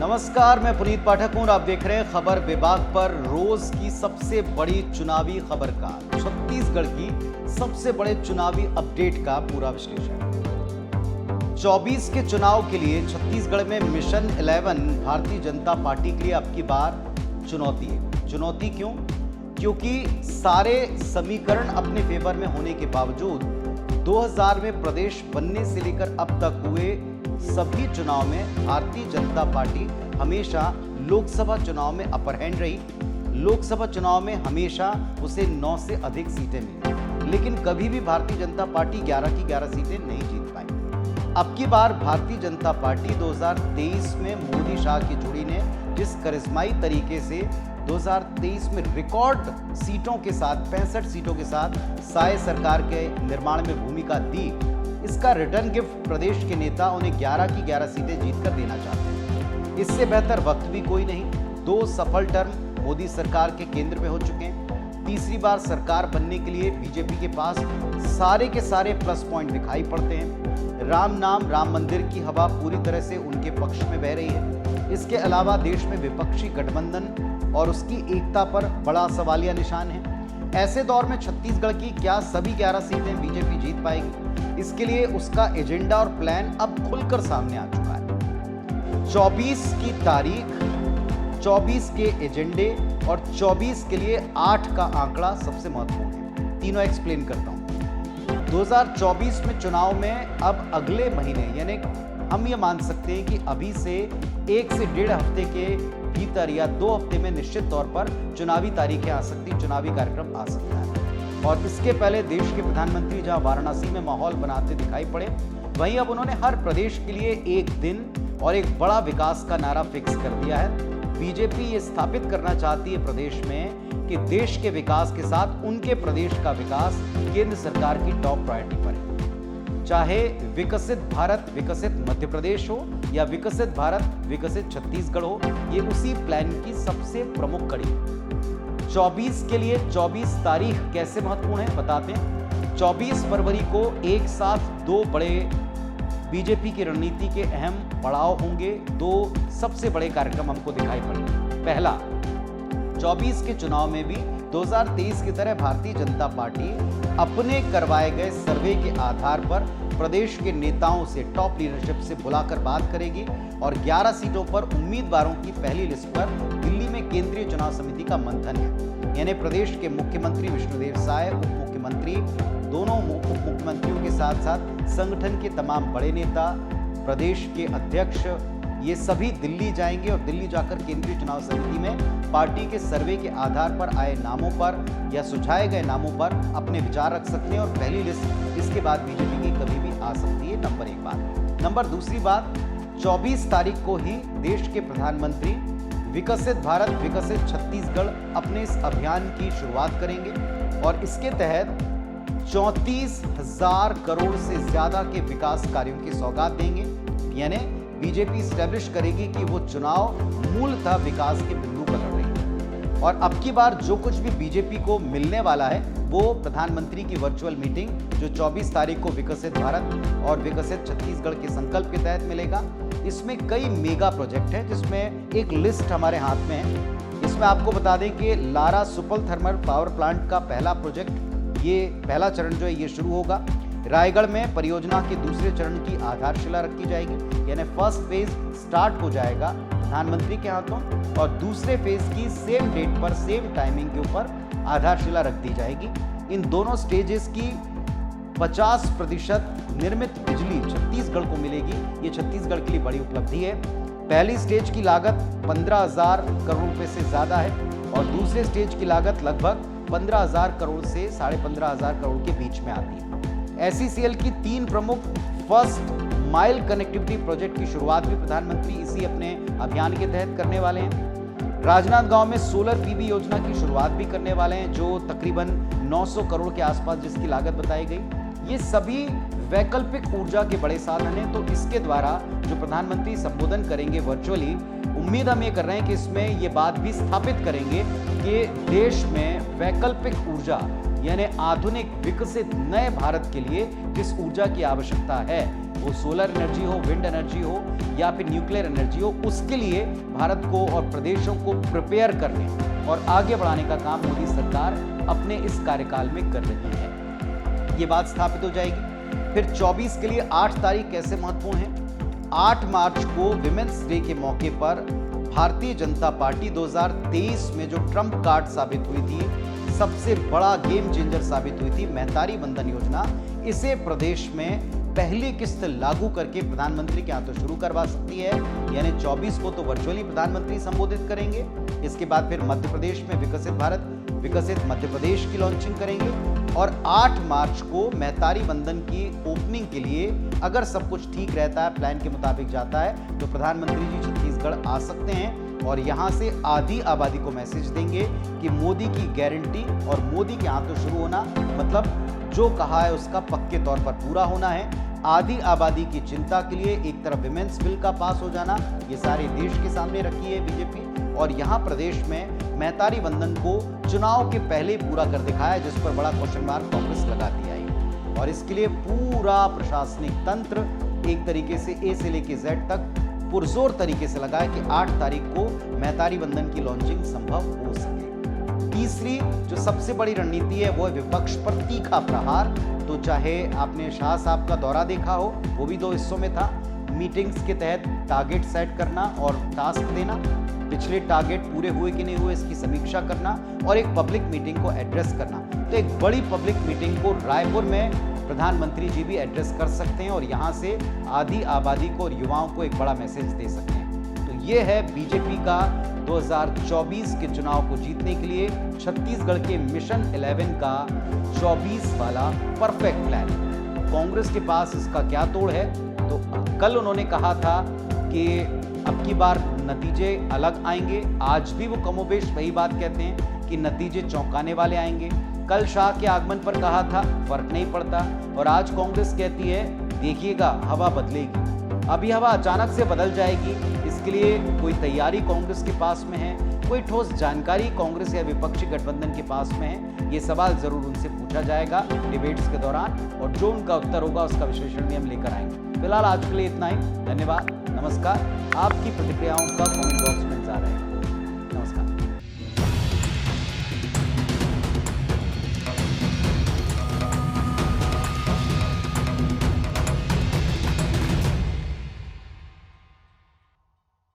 नमस्कार, मैं पुनीत पाठक हूं और आप देख रहे हैं खबर विभाग पर रोज की सबसे बड़ी चुनावी खबर का छत्तीसगढ़ की सबसे बड़े चुनावी अपडेट का पूरा विश्लेषण। 24 के चुनाव के लिए छत्तीसगढ़ में मिशन 11 भारतीय जनता पार्टी के लिए अब की बार चुनौती है। चुनौती क्यों? क्योंकि सारे समीकरण अपने फेवर में होने के बावजूद 2000 में प्रदेश बनने से लेकर अब तक हुए सभी चुनाव में भारतीय जनता पार्टी हमेशा लोकसभा चुनाव में अपर हैंड रही। लोकसभा चुनाव में हमेशा उसे 9 से अधिक सीटें मिली, लेकिन कभी भी भारतीय जनता पार्टी 11 की 11 सीटें नहीं जीत पाई। अब की बार भारतीय जनता पार्टी 2023 में मोदी शाह की जोड़ी ने जिस करिश्माई तरीके से 2023 में रिकॉर्ड सीटों के साथ 65 सीटों के साथ साय सरकार के निर्माण में भूमिका दी, इसका रिटर्न गिफ्ट प्रदेश के नेता उन्हें 11 की 11 सीटें जीतकर देना चाहते हैं। इससे बेहतर वक्त भी कोई नहीं। 2 सफल टर्म मोदी सरकार के केंद्र में हो चुके हैं। तीसरी बार सरकार बनने के लिए बीजेपी के पास सारे के सारे प्लस पॉइंट दिखाई पड़ते हैं। राम नाम, राम मंदिर की हवा पूरी तरह से उनके पक्ष में बह रही है। इसके अलावा देश में विपक्षी गठबंधन और उसकी एकता पर बड़ा सवालिया निशान है। ऐसे दौर में छत्तीसगढ़ की क्या सभी 11 सीटें बीजेपी जीत पाएगी? इसके लिए उसका एजेंडा और प्लान अब खुलकर सामने आ चुका है। 24 की तारीख, 24 के एजेंडे और 24 के लिए 8 का आंकड़ा सबसे महत्वपूर्ण है। तीनों एक्सप्लेन करता हूं। 2024 में चुनाव में अब अगले महीने, यानी हम ये मान सकते हैं कि अभी से 1 से 1.5 हफ्ते के भीतर या 2 हफ्ते में निश्चित तौर पर चुनावी तारीखें आ सकती, चुनावी कार्यक्रम आ सकता है। और इसके पहले देश के प्रधानमंत्री जहां वाराणसी में माहौल बनाते दिखाई पड़े, वहीं अब उन्होंने हर प्रदेश के लिए एक दिन और एक बड़ा विकास का नारा फिक्स कर दिया है। बीजेपी ये स्थापित करना चाहती है प्रदेश में कि देश के विकास के साथ उनके प्रदेश का विकास केंद्र सरकार की टॉप प्रायोरिटी पर है। चाहे विकसित भारत विकसित मध्य प्रदेश हो या विकसित भारत विकसित छत्तीसगढ़ हो, ये उसी प्लान की सबसे प्रमुख कड़ी है। 24 के लिए 24 तारीख कैसे महत्वपूर्ण है बताते हैं। 24 फरवरी को एक साथ 2 बड़े बीजेपी की रणनीति के अहम पड़ाव होंगे। 2 सबसे बड़े कार्यक्रम हमको दिखाई पड़ेंगे। पहला, 24 के चुनाव में भी 2023 की तरह भारतीय जनता पार्टी अपने करवाए गए सर्वे के आधार पर प्रदेश के नेताओं से, टॉप लीडरशिप से बुलाकर बात करेगी और 11 सीटों पर उम्मीदवारों की पहली लिस्ट पर दिल्ली में केंद्रीय चुनाव समिति का मंथन है। यानी प्रदेश के मुख्यमंत्री विष्णुदेव साय, उप मुख्यमंत्री, दोनों उप मुख्यमंत्रियों के साथ साथ संगठन के तमाम बड़े नेता, प्रदेश के अध्यक्ष, ये सभी दिल्ली जाएंगे और दिल्ली जाकर केंद्रीय चुनाव समिति में पार्टी के सर्वे के आधार पर आए नामों पर या सुझाए गए नामों पर अपने विचार रख सकते हैं और पहली लिस्ट इसके बाद बीजेपी की कभी भी आ सकती है। नंबर 1 बात। नंबर दूसरी बात, 24 तारीख को ही देश के प्रधानमंत्री विकसित भारत विकसित छत्तीसगढ़ अपने इस अभियान की शुरुआत करेंगे और इसके तहत 34,000 करोड़ से ज्यादा के विकास कार्यों की सौगात देंगे। यानी बीजेपी स्टैब्लिश करेगी कि वो चुनाव मूलतः विकास के बिंदु पर लड़ रही है। और अब की बार जो कुछ भी बीजेपी को मिलने वाला है वो प्रधानमंत्री की वर्चुअल मीटिंग जो 24 तारीख को विकसित भारत और विकसित छत्तीसगढ़ के संकल्प के तहत मिलेगा। इसमें कई मेगा प्रोजेक्ट हैं, जिसमें एक लिस्ट हमारे हाथ में है। इसमें आपको बता दें कि लारा सुपल थर्मल पावर प्लांट का पहला प्रोजेक्ट, ये पहला चरण जो है ये शुरू होगा। रायगढ़ में परियोजना के दूसरे चरण की आधारशिला रखी जाएगी, यानी फर्स्ट फेज स्टार्ट हो जाएगा प्रधानमंत्री के हाथों और दूसरे फेज की सेम डेट पर सेम टाइमिंग के ऊपर आधारशिला रख दी जाएगी। इन दोनों स्टेजेस की 50% निर्मित बिजली छत्तीसगढ़ को मिलेगी। ये छत्तीसगढ़ के लिए बड़ी उपलब्धि है। पहली स्टेज की लागत 15,000 करोड़ रुपए से ज्यादा है और दूसरे स्टेज की लागत लगभग 15,000 करोड़ से 15,500 करोड़ के बीच में आती है। SECL की 3 प्रमुख फर्स्ट माइल कनेक्टिविटी प्रोजेक्ट की शुरुआत भी प्रधानमंत्री इसी अपने अभियान के तहत करने वाले हैं। राजनांदगांव में सोलर PV योजना की शुरुआत भी करने वाले हैं, जो तकरीबन 900 करोड़ के आसपास जिसकी लागत बताई गई। ये सभी वैकल्पिक ऊर्जा के बड़े साधन हैं, तो इसके द्वारा जो प्रधानमंत्री संबोधन करेंगे वर्चुअली, उम्मीद हम ये कर रहे हैं कि इसमें ये बात भी स्थापित करेंगे कि देश में वैकल्पिक ऊर्जा यानी आधुनिक विकसित नए भारत के लिए जिस ऊर्जा की आवश्यकता है, वो सोलर एनर्जी हो, विंड एनर्जी हो या फिर न्यूक्लियर एनर्जी हो, उसके लिए भारत को और प्रदेशों को प्रिपेयर करने और आगे बढ़ाने का काम मोदी सरकार अपने इस कार्यकाल में कर रही है। ये बात स्थापित हो जाएगी। फिर 24 के लिए 8 तारीख कैसे महत्वपूर्ण है? 8 मार्च को विमेंस डे के मौके पर भारतीय जनता पार्टी 2023 में जो ट्रम्प कार्ड साबित हुई थी, सबसे बड़ा गेम चेंजर साबित हुई थी, महतारी वंदन योजना, इसे प्रदेश में पहली किस्त लागू करके प्रधानमंत्री के हाथों शुरू करवा सकती है। यानी 24 को तो वर्चुअली प्रधानमंत्री संबोधित करेंगे, इसके बाद फिर मध्य प्रदेश में विकसित भारत, विकसित मध्य प्रदेश की लॉन्चिंग करेंगे और 8 मार्च को महतारी वंदन की ओपनिंग के लिए अगर सब कुछ ठीक रहता है, प्लान के मुताबिक जाता है, तो प्रधानमंत्री जी छत्तीसगढ़ आ सकते हैं और यहां से आधी आबादी को मैसेज देंगे कि मोदी की गारंटी और मोदी के हाथों शुरू होना मतलब जो कहा है उसका पक्के तौर पर पूरा होना है। आधी आबादी की चिंता के लिए एक तरफ विमेंस बिल का पास हो जाना, ये सारे देश के सामने रखी है बीजेपी, और यहाँ प्रदेश में महतारी वंदन को चुनाव के पहले ही पूरा कर दिखाया, जिस पर बड़ा क्वेश्चन मार्क कांग्रेस लगाती आई और इसके लिए पूरा प्रशासनिक तंत्र एक तरीके से ए से लेके जेड तक पुरजोर तरीके से लगा है कि 8 तारीख को महतारी वंदन की लॉन्चिंग संभव हो सके। तीसरी जो सबसे बड़ी रणनीति है वो है विपक्ष पर तीखा प्रहार। तो चाहे आपने शाह साहब का दौरा देखा हो, वो भी 2 हिस्सों में था। मीटिंग्स के तहत टारगेट सेट करना और टास्क देना, पिछले टारगेट पूरे हुए कि नहीं हुए इसकी समीक्षा करना और एक पब्लिक मीटिंग को एड्रेस करना। तो एक बड़ी पब्लिक मीटिंग को रायपुर में प्रधानमंत्री जी भी एड्रेस कर सकते हैं और यहाँ से आधी आबादी को और युवाओं को एक बड़ा मैसेज दे सकते हैं। तो ये है बीजेपी का 2024 के चुनाव को जीतने के लिए छत्तीसगढ़ के मिशन 11 का 24 वाला परफेक्ट प्लान। कांग्रेस के पास इसका क्या तोड़ है? तो कल उन्होंने कहा था कि अब की बार नतीजे अलग आएंगे। आज भी वो कमोबेश वही बात कहते हैं कि नतीजे चौंकाने वाले आएंगे। कल शाह के आगमन पर कहा था फर्क नहीं पड़ता, और आज कांग्रेस कहती है देखिएगा हवा बदलेगी। अभी हवा अचानक से बदल जाएगी, इसके लिए कोई तैयारी कांग्रेस के पास में है, कोई ठोस जानकारी कांग्रेस या विपक्षी गठबंधन के पास में है? ये सवाल जरूर उनसे पूछा जाएगा डिबेट्स के दौरान और जो उनका उत्तर होगा उसका विश्लेषण भी हम लेकर आएंगे। फिलहाल आज के लिए इतना ही। धन्यवाद, नमस्कार। आपकी प्रतिक्रियाओं का कमेंट बॉक्स में इंतजार है। नमस्कार।